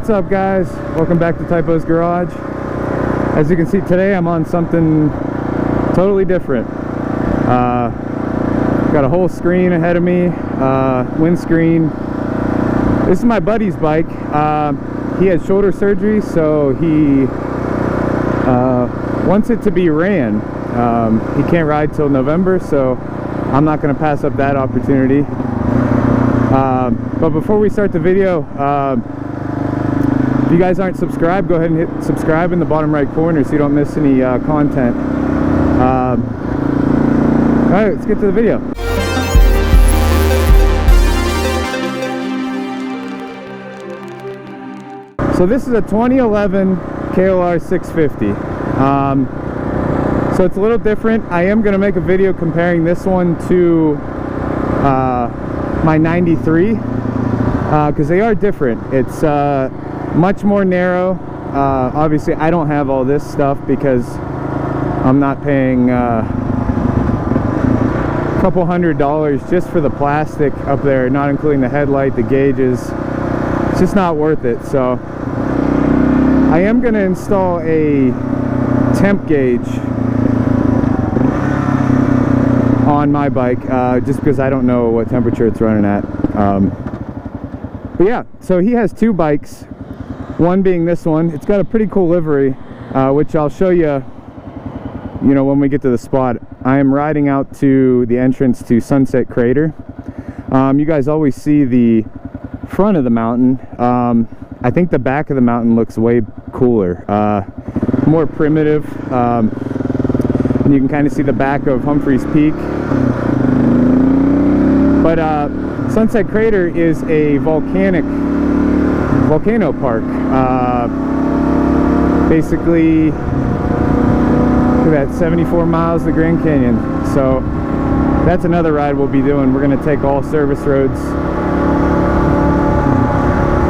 What's up, guys? Welcome back to Typo's Garage. As you can see, today I'm on something totally different. Got a whole screen ahead of me, windscreen. This is my buddy's bike. He had shoulder surgery, so he wants it to be ran. He can't ride till November, so I'm not going to pass up that opportunity. But before we start the video, if you guys aren't subscribed, go ahead and hit subscribe in the bottom right corner so you don't miss any content. Alright, let's get to the video. So this is a 2011 KLR650. So it's a little different. I am going to make a video comparing this one to my 93 because they are different. It's much more narrow. Obviously I don't have all this stuff because I'm not paying a couple $100 just for the plastic up there, not including the headlight, the gauges. It's just not worth it. So I am going to install a temp gauge on my bike just because I don't know what temperature it's running at. But yeah, so he has two bikes, one being this one. It's got a pretty cool livery, which I'll show you, when we get to the spot. I am riding out to the entrance to Sunset Crater. You guys always see the front of the mountain. I think the back of the mountain looks way cooler, more primitive, and you can kind of see the back of Humphreys Peak. But Sunset Crater is a volcano park. Basically, look at that, 74 miles of the Grand Canyon. So that's another ride we'll be doing. We're going to take all service roads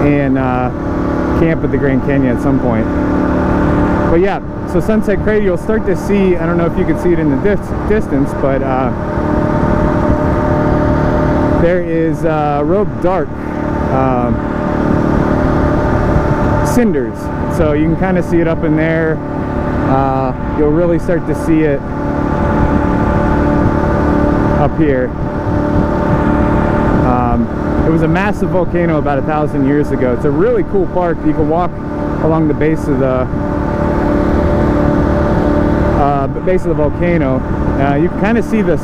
and camp at the Grand Canyon at some point. But yeah, so Sunset Crater, you'll start to see, I don't know if you can see it in the distance, but there is real dark cinders. So you can kind of see it up in there. You'll really start to see it up here. It was a massive volcano about 1,000 years ago. It's a really cool park. You can walk along the base of the volcano. You can kind of see the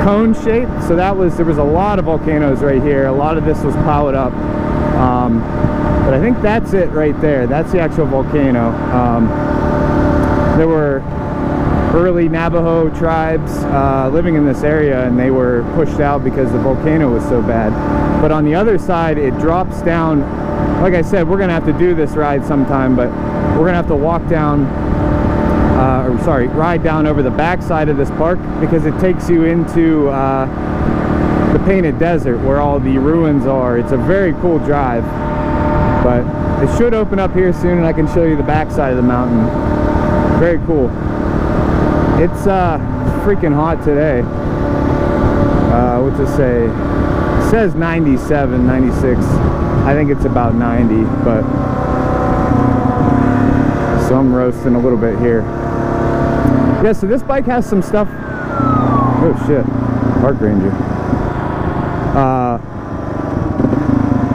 cone shape. So there was a lot of volcanoes right here. A lot of this was plowed up. But I think that's it right there. That's the actual volcano. There were early Navajo tribes living in this area, and they were pushed out because the volcano was so bad. But on the other side, it drops down. Like I said, we're going to have to do this ride sometime, but we're going to have to walk down, ride down over the back side of this park, because it takes you into the Painted Desert where all the ruins are. It's a very cool drive, but it should open up here soon and I can show you the back side of the mountain. Very cool. It's freaking hot today. What's it say? It says 97, 96. I think it's about 90, but so I'm roasting a little bit here. Yeah, so this bike has some stuff. Oh shit, Park Ranger.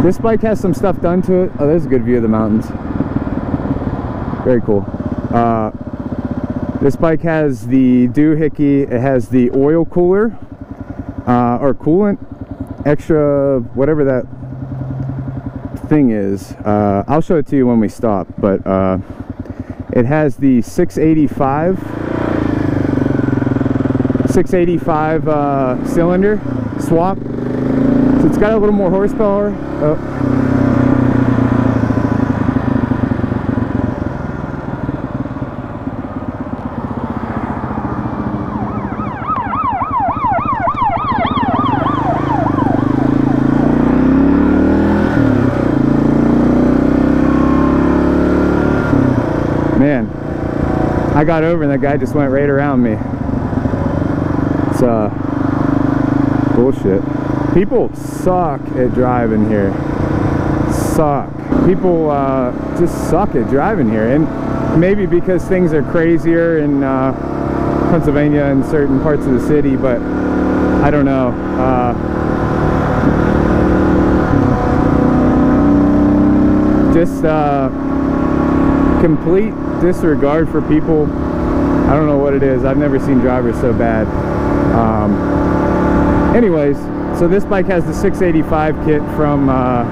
This bike has some stuff done to it. Oh, there's a good view of the mountains. Very cool. This bike has the doohickey. It has the oil cooler, or coolant, extra, whatever that thing is. I'll show it to you when we stop, but it has the 685 cylinder swap, so it's got a little more horsepower. Oh. Man, I got over and that guy just went right around me. It's bullshit. People suck at driving here. suck. People just suck at driving here, and maybe because things are crazier in Pennsylvania and certain parts of the city, but I don't know. Just complete disregard for people. I don't know what it is. I've never seen drivers so bad. Anyways, so this bike has the 685 kit from I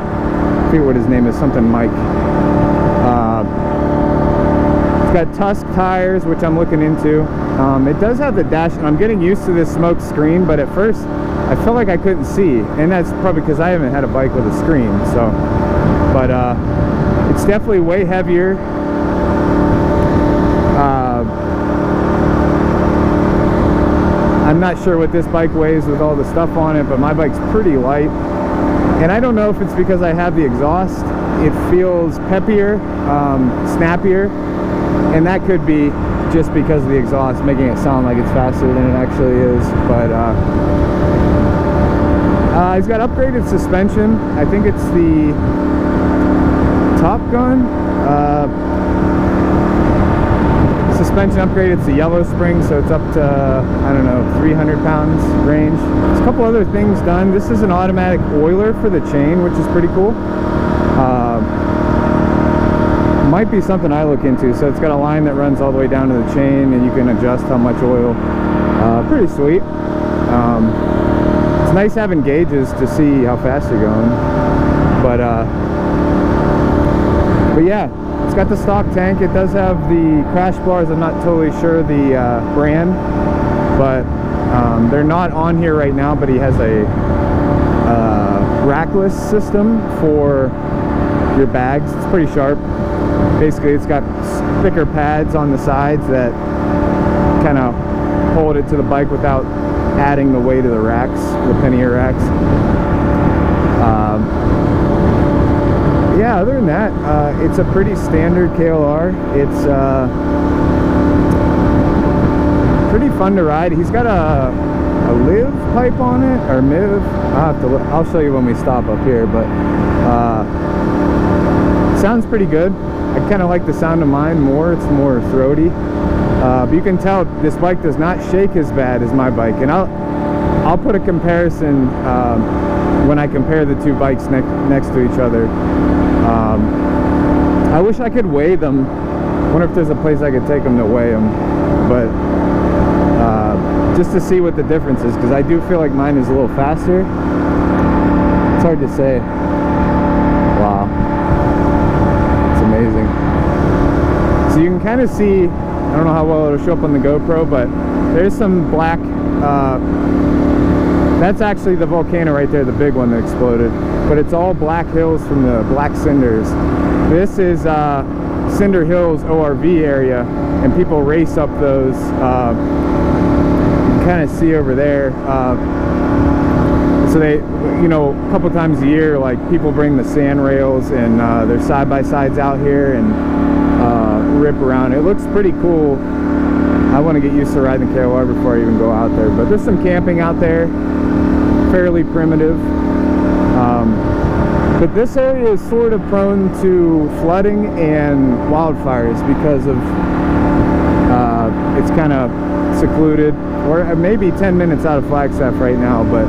forget what his name is, something Mike. It's got Tusk tires, which I'm looking into. It does have the dash, and I'm getting used to this smoked screen, but at first I felt like I couldn't see, and that's probably because I haven't had a bike with a screen. So, but it's definitely way heavier. I'm not sure what this bike weighs with all the stuff on it, but my bike's pretty light. And I don't know if it's because I have the exhaust. It feels peppier, snappier, and that could be just because of the exhaust, making it sound like it's faster than it actually is. But he's got upgraded suspension. I think it's the Top Gun suspension upgrade. It's the yellow spring, so it's up to, I don't know, 300 pounds range. There's a couple other things done. This is an automatic oiler for the chain, which is pretty cool. Might be something I look into. So it's got a line that runs all the way down to the chain, and you can adjust how much oil. Pretty sweet. It's nice having gauges to see how fast you're going. But yeah, it's got the stock tank. It does have the crash bars. I'm not totally sure the brand, but they're not on here right now. But he has a rackless system for your bags. It's pretty sharp. Basically, it's got thicker pads on the sides that kind of hold it to the bike without adding the weight of the racks, the pannier racks. Yeah, other than that, it's a pretty standard KLR. It's pretty fun to ride. He's got a live pipe on it, or MIV. I'll show you when we stop up here, but sounds pretty good. I kind of like the sound of mine more. It's more throaty, but you can tell this bike does not shake as bad as my bike. And I'll put a comparison when I compare the two bikes next to each other. I wish I could weigh them. I wonder if there's a place I could take them to weigh them, but just to see what the difference is, because I do feel like mine is a little faster. It's hard to say. Wow, it's amazing. So you can kind of see, I don't know how well it'll show up on the GoPro, but there's some black, that's actually the volcano right there, the big one that exploded, but it's all black hills from the black cinders. This is Cinder Hills ORV area, and people race up those. You can kind of see over there. So they, you know, a couple times a year, like, people bring the sand rails and their side-by-sides out here and rip around. It looks pretty cool. I want to get used to riding the KLR before I even go out there. But there's some camping out there, fairly primitive. But this area is sort of prone to flooding and wildfires because of it's kind of secluded. We're maybe 10 minutes out of Flagstaff right now, but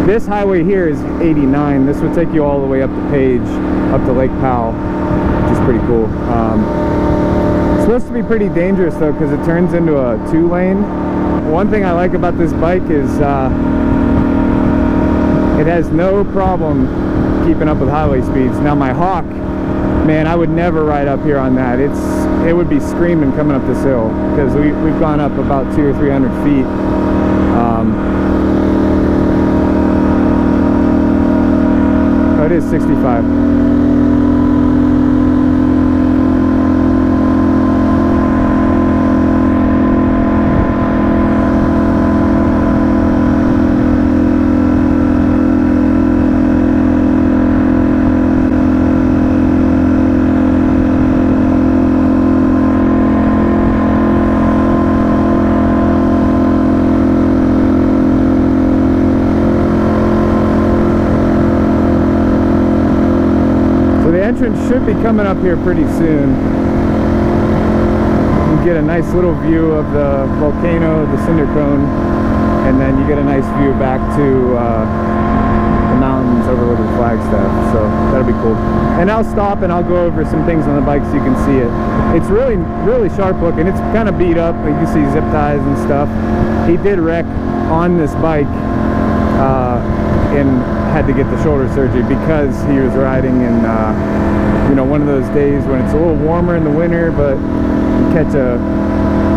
this highway here is 89. This would take you all the way up to Page, up to Lake Powell, which is pretty cool. It's supposed to be pretty dangerous though, because it turns into a 2-lane. One thing I like about this bike is it has no problem keeping up with highway speeds. Now my Hawk, man, I would never ride up here on that. It would be screaming coming up this hill, because we've gone up about 200 or 300 feet. Oh, it is 65. entrance should be coming up here pretty soon. You get a nice little view of the volcano, the cinder cone, and then you get a nice view back to the mountains overlooking Flagstaff. So that'll be cool. And I'll stop and I'll go over some things on the bike so you can see it. It's really, really sharp looking. It's kind of beat up. You can see zip ties and stuff. He did wreck on this bike and had to get the shoulder surgery because he was riding in you know, one of those days when it's a little warmer in the winter, but you catch a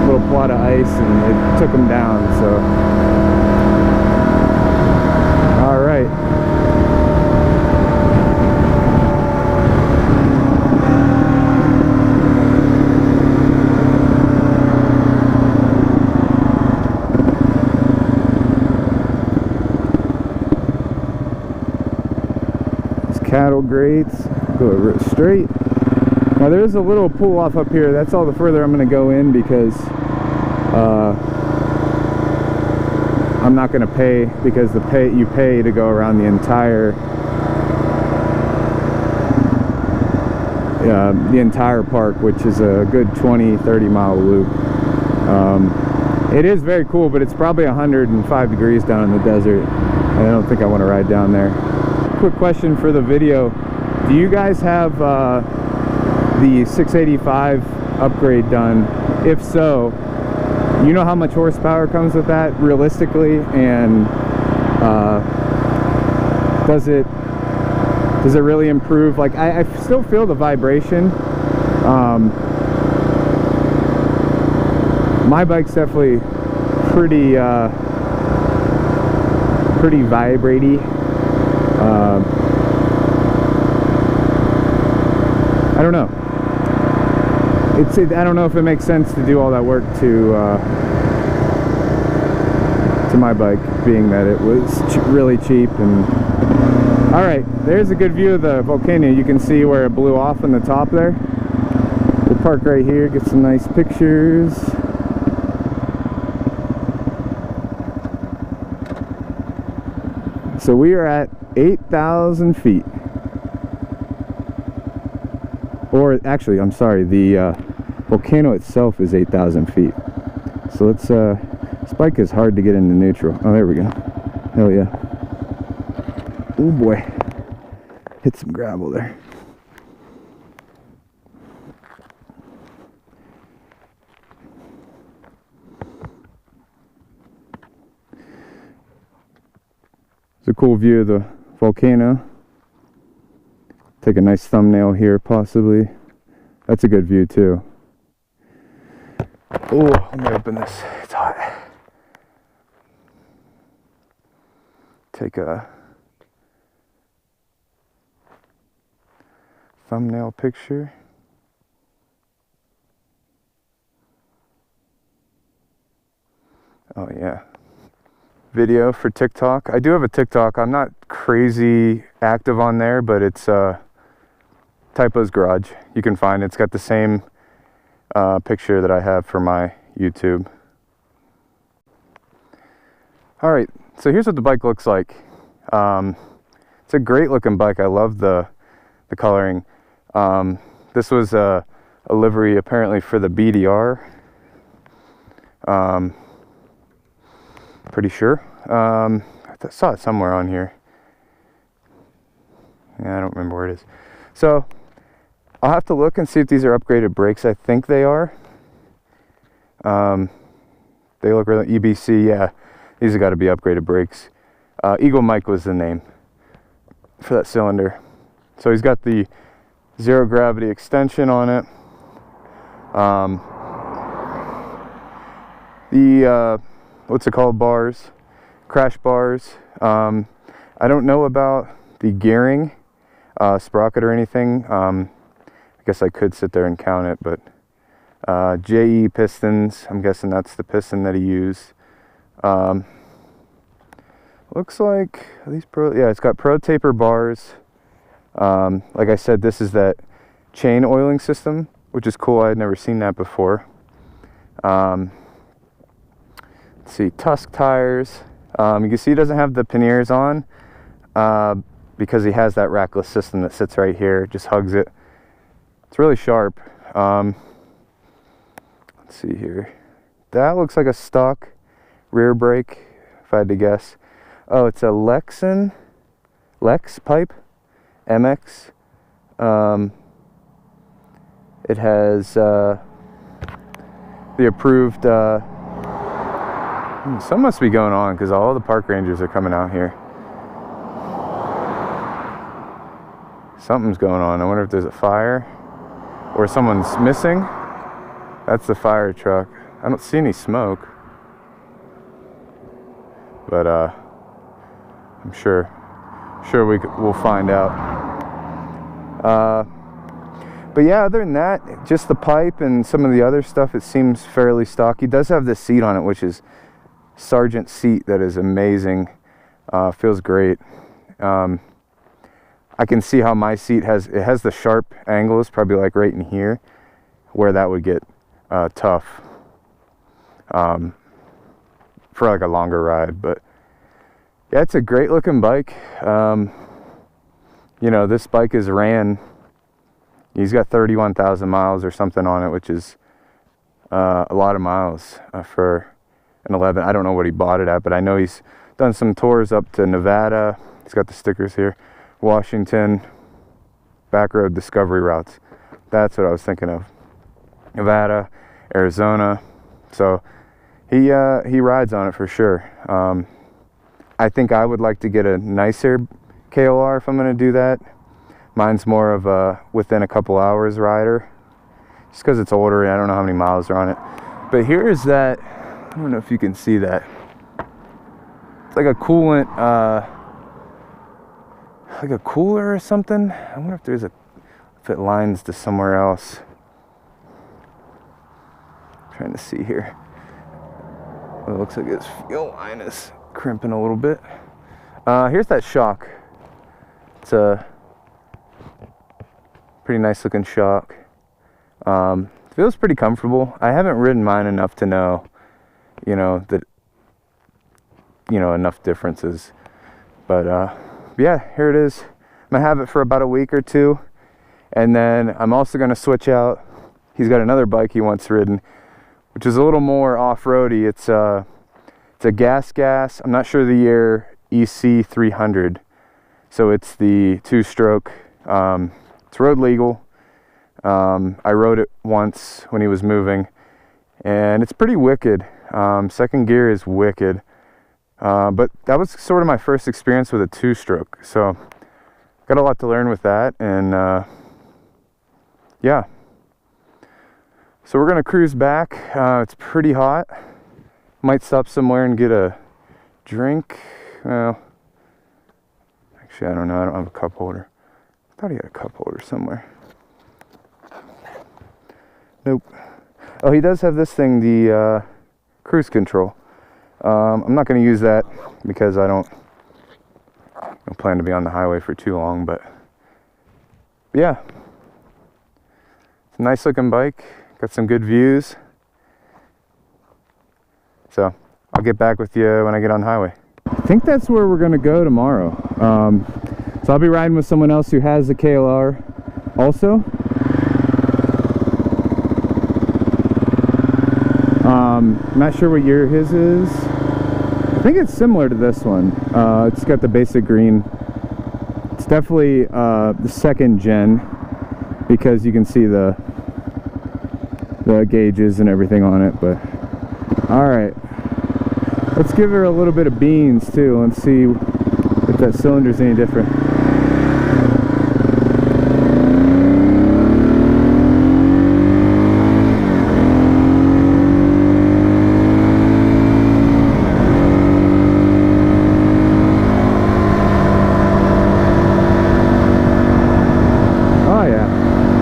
little plot of ice and it took him down. So all right. Cattle grates, go straight. Now there's a little pull off up here. That's all the further I'm going to go in because I'm not going to pay, because you pay to go around the entire park, which is a good 20-30 mile loop. It is very cool, but it's probably 105 degrees down in the desert, and I don't think I want to ride down there. Quick question for the video: do you guys have the 685 upgrade done? If so, you know how much horsepower comes with that realistically, and does it really improve? Like I still feel the vibration. My bike's definitely pretty vibratey. I don't know. I don't know if it makes sense to do all that work to my bike, being that it was really cheap. And all right, there's a good view of the volcano. You can see where it blew off in the top there. We'll park right here, get some nice pictures. So we are at 8,000 feet. Or actually, I'm sorry, the volcano itself is 8,000 feet. So let's, this bike is hard to get into neutral. Oh, there we go. Hell yeah. Oh boy. Hit some gravel there. It's a cool view of the volcano. Take a nice thumbnail here, possibly. That's a good view too. Oh, let me open this. It's hot. Take a thumbnail picture. Oh yeah. Video for TikTok. I do have a TikTok. I'm not crazy active on there, but it's Typo's Garage. You can find it. It's got the same picture that I have for my YouTube. All right, so here's what the bike looks like. It's a great looking bike. I love the coloring. This was a livery apparently for the BDR. Pretty sure. I saw it somewhere on here. Yeah, I don't remember where it is. So I'll have to look and see if these are upgraded brakes. I think they are. They look really EBC. Yeah, these have got to be upgraded brakes. Eagle Mike was the name for that cylinder. So he's got the zero gravity extension on it. What's it called? Bars, crash bars. I don't know about the gearing, sprocket or anything. I guess I could sit there and count it, but JE pistons, I'm guessing that's the piston that he used. Looks like, are these pro? Yeah, it's got pro taper bars. Like I said, this is that chain oiling system, which is cool. I had never seen that before. Let's see, Tusk tires. You can see it doesn't have the panniers on. because he has that rackless system that sits right here, just hugs it. It's really sharp. Let's see here. That looks like a stock rear brake, if I had to guess. Oh, it's a Lex pipe, MX. It has the approved, something must be going on because all the park rangers are coming out here. Something's going on. I wonder if there's a fire or someone's missing. That's the fire truck. I don't see any smoke, but I'm sure we'll find out. But yeah, other than that, just the pipe and some of the other stuff, it seems fairly stock. He does have this seat on it, which is Sargent seat, that is amazing. Feels great. I can see how my seat has the sharp angles, probably like right in here, where that would get tough for like a longer ride. But yeah, it's a great looking bike. You know, this bike is ran, he's got 31,000 miles or something on it, which is a lot of miles for an 11. I don't know what he bought it at, but I know he's done some tours up to Nevada. He's got the stickers here. Washington, back road discovery routes. That's what I was thinking of. Nevada, Arizona. So he rides on it for sure. I think I would like to get a nicer KLR if I'm going to do that. Mine's more of a within a couple hours rider, just because it's older and I don't know how many miles are on it. But here is that, I don't know if you can see that. It's like a coolant, like a cooler or something. I wonder if there's if it lines to somewhere else. I'm trying to see here. Well, it looks like its fuel line is crimping a little bit. Here's that shock. It's a pretty nice looking shock. Feels pretty comfortable. I haven't ridden mine enough to know, you know, that, you know, enough differences. But yeah, here it is. I'm gonna have it for about a week or two, and then I'm also gonna switch out. He's got another bike he wants ridden, which is a little more off-roady. It's a gas. I'm not sure the year, EC 300. So it's the 2-stroke. It's road legal. I rode it once when he was moving, and it's pretty wicked. Second gear is wicked. But that was sort of my first experience with a 2-stroke, so got a lot to learn with that. And yeah, so we're gonna cruise back. It's pretty hot. Might stop somewhere and get a drink. Well, actually, I don't know. I don't have a cup holder. I thought he had a cup holder somewhere. Nope. Oh, he does have this thing, the cruise control. I'm not going to use that because I don't plan to be on the highway for too long, but yeah, it's a nice looking bike, got some good views. So I'll get back with you when I get on the highway. I think that's where we're going to go tomorrow. So I'll be riding with someone else who has a KLR also. Not sure what year his is. I think it's similar to this one. It's got the basic green. It's definitely the second gen, because you can see the gauges and everything on it. But all right, let's give her a little bit of beans too and see if that cylinder's any different.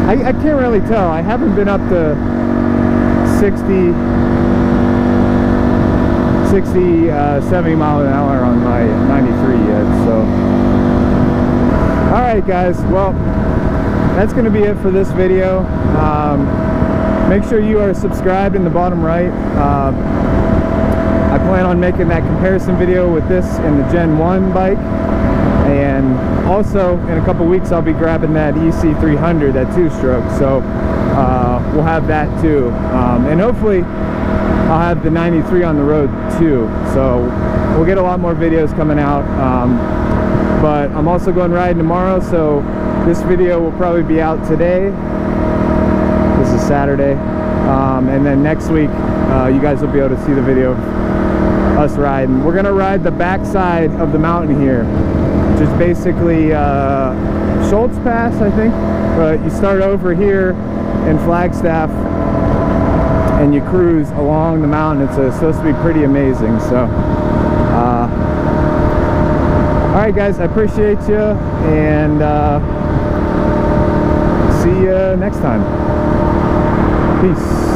I can't really tell. I haven't been up to 70 miles an hour on my 93 yet, so. Alright guys, well, that's going to be it for this video. Make sure you are subscribed in the bottom right. I plan on making that comparison video with this and the Gen 1 bike, And also in a couple weeks I'll be grabbing that EC300, that 2-stroke, so we'll have that too, and hopefully I'll have the 93 on the road too, so we'll get a lot more videos coming out. But I'm also going riding tomorrow, so this video will probably be out today. This is Saturday, and then next week you guys will be able to see the video of us riding. We're gonna ride the backside of the mountain here, which is basically Schultz Pass, I think, but you start over here in Flagstaff and you cruise along the mountain. It's supposed to be pretty amazing. So all right guys, I appreciate you, and see you next time. Peace.